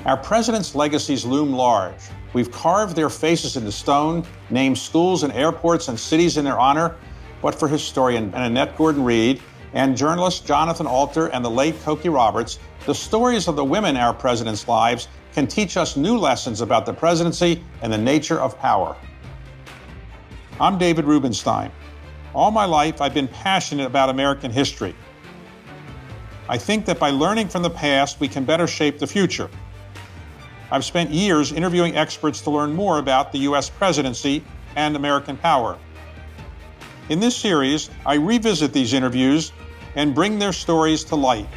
Our presidents' legacies loom large. We've carved their faces into stone, named schools and airports and cities in their honor. But for historian Annette Gordon-Reed and journalist Jonathan Alter and the late Cokie Roberts, the stories of the women in our presidents' lives can teach us new lessons about the presidency and the nature of power. I'm David Rubenstein. All my life, I've been passionate about American history. I think that by learning from the past, we can better shape the future. I've spent years interviewing experts to learn more about the U.S. presidency and American power. In this series, I revisit these interviews and bring their stories to light.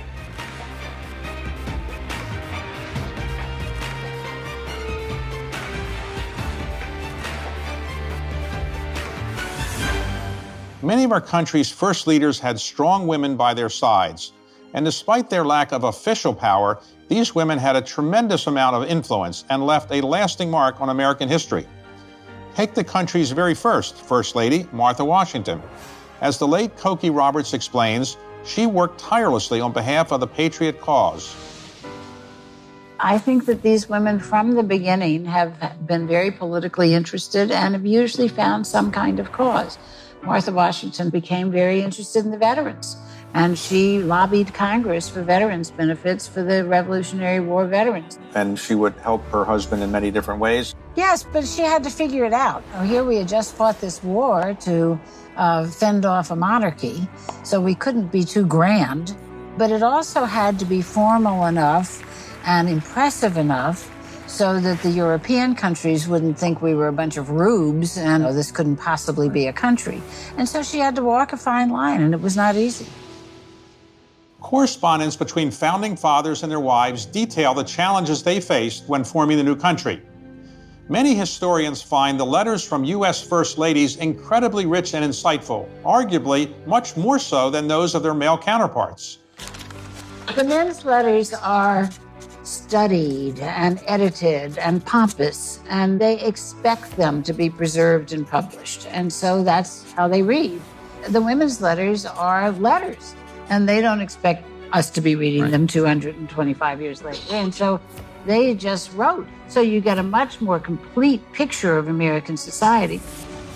Many of our country's first leaders had strong women by their sides. And despite their lack of official power, these women had a tremendous amount of influence and left a lasting mark on American history. Take the country's very First Lady, Martha Washington. As the late Cokie Roberts explains, she worked tirelessly on behalf of the patriot cause. I think that these women from the beginning have been very politically interested and have usually found some kind of cause. Martha Washington became very interested in the veterans, and she lobbied Congress for veterans benefits for the Revolutionary War veterans. And she would help her husband in many different ways? Yes, but she had to figure it out. Here we had just fought this war to fend off a monarchy, so we couldn't be too grand. But it also had to be formal enough and impressive enough so that the European countries wouldn't think we were a bunch of rubes and this couldn't possibly be a country. And so she had to walk a fine line, and it was not easy. Correspondence between founding fathers and their wives detail the challenges they faced when forming the new country. Many historians find the letters from U.S. First Ladies incredibly rich and insightful, arguably much more so than those of their male counterparts. The men's letters are studied and edited and pompous, and they expect them to be preserved and published. And so that's how they read. The women's letters are letters, and they don't expect us to be reading them 225 years later. And so they just wrote. So you get a much more complete picture of American society.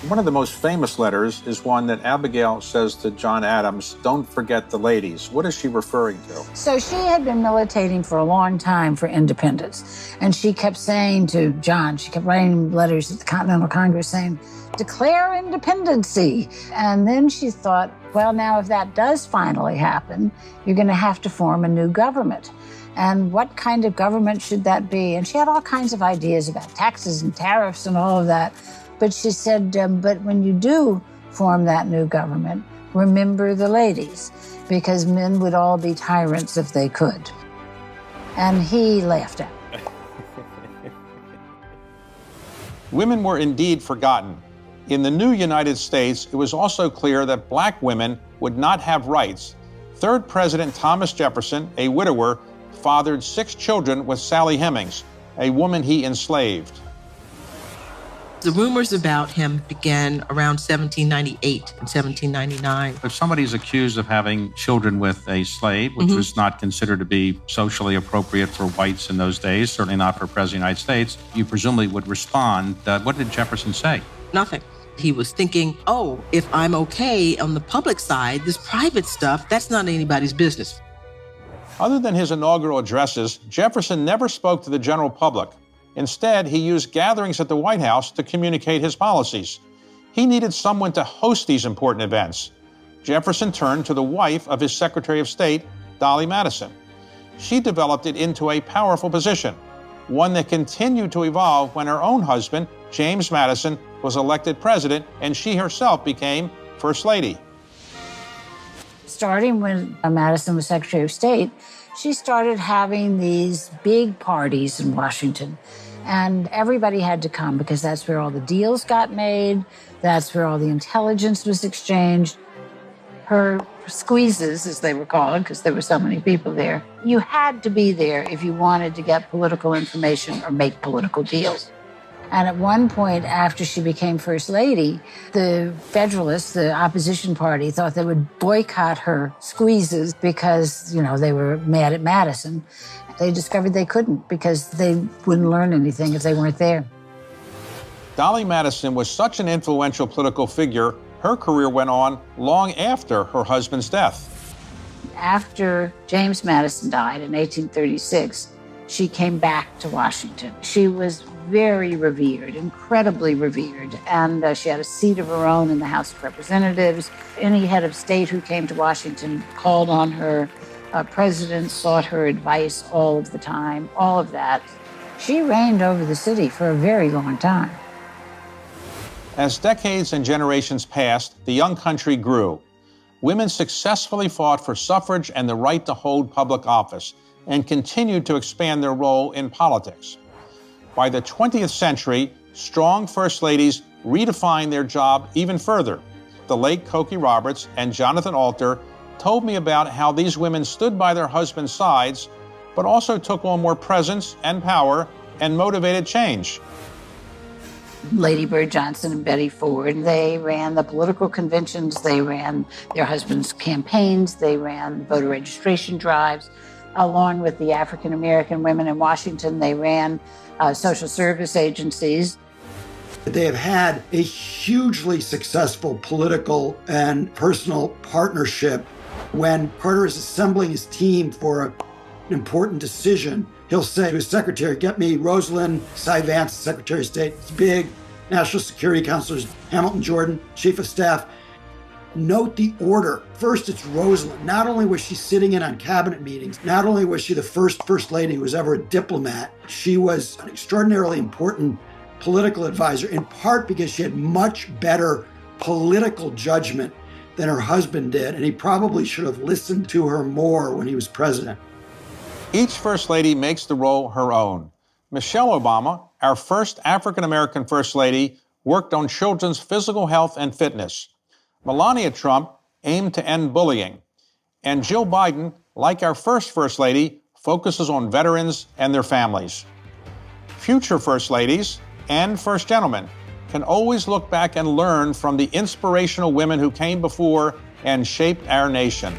One of the most famous letters is one that Abigail says to John Adams, "Don't forget the ladies." What is she referring to? So she had been militating for a long time for independence. And she kept saying to John, she kept writing letters at the Continental Congress saying, "Declare independency." And then she thought, well, now if that does finally happen, you're going to have to form a new government. And what kind of government should that be? And she had all kinds of ideas about taxes and tariffs and all of that. But she said, but when you do form that new government, remember the ladies, because men would all be tyrants if they could. And he laughed at her. Women were indeed forgotten. In the new United States, it was also clear that black women would not have rights. Third President Thomas Jefferson, a widower, fathered 6 children with Sally Hemings, a woman he enslaved. The rumors about him began around 1798 and 1799. If somebody's accused of having children with a slave, which was not considered to be socially appropriate for whites in those days, certainly not for President of the United States, you presumably would respond. What did Jefferson say? Nothing. He was thinking, oh, if I'm okay on the public side, this private stuff, that's not anybody's business. Other than his inaugural addresses, Jefferson never spoke to the general public. Instead, he used gatherings at the White House to communicate his policies. He needed someone to host these important events. Jefferson turned to the wife of his Secretary of State, Dolley Madison. She developed it into a powerful position, one that continued to evolve when her own husband, James Madison, was elected president, and she herself became First Lady. Starting when Madison was Secretary of State, she started having these big parties in Washington. And everybody had to come because that's where all the deals got made. That's where all the intelligence was exchanged. Her squeezes, as they were called, because there were so many people there. You had to be there if you wanted to get political information or make political deals. And at one point, after she became First Lady, the Federalists, the opposition party, thought they would boycott her squeezes because, they were mad at Madison. They discovered they couldn't because they wouldn't learn anything if they weren't there. Dolly Madison was such an influential political figure, her career went on long after her husband's death. After James Madison died in 1836, she came back to Washington. She was very revered, incredibly revered, and she had a seat of her own in the House of Representatives. Any head of state who came to Washington called on her. Presidents sought her advice all of the time, all of that. She reigned over the city for a very long time. As decades and generations passed, the young country grew. Women successfully fought for suffrage and the right to hold public office, and continued to expand their role in politics. By the 20th century, strong First Ladies redefined their job even further. The late Cokie Roberts and Jonathan Alter told me about how these women stood by their husbands' sides, but also took on more presence and power and motivated change. Lady Bird Johnson and Betty Ford, they ran the political conventions, they ran their husbands' campaigns, they ran voter registration drives. Along with the African-American women in Washington, they ran social service agencies. They have had a hugely successful political and personal partnership. When Carter is assembling his team for an important decision, he'll say to his secretary, get me Rosalind Cy Vance, Secretary of State. It's big. National Security Counselors, Hamilton Jordan, Chief of Staff. Note the order. First, it's Rosalind. Not only was she sitting in on cabinet meetings, not only was she the first lady who was ever a diplomat, she was an extraordinarily important political advisor, in part because she had much better political judgment than her husband did, and he probably should have listened to her more when he was president. Each First Lady makes the role her own. Michelle Obama, our first African-American First Lady, worked on children's physical health and fitness. Melania Trump aimed to end bullying. And Jill Biden, like our first First Lady, focuses on veterans and their families. Future First Ladies and First Gentlemen can always look back and learn from the inspirational women who came before and shaped our nation.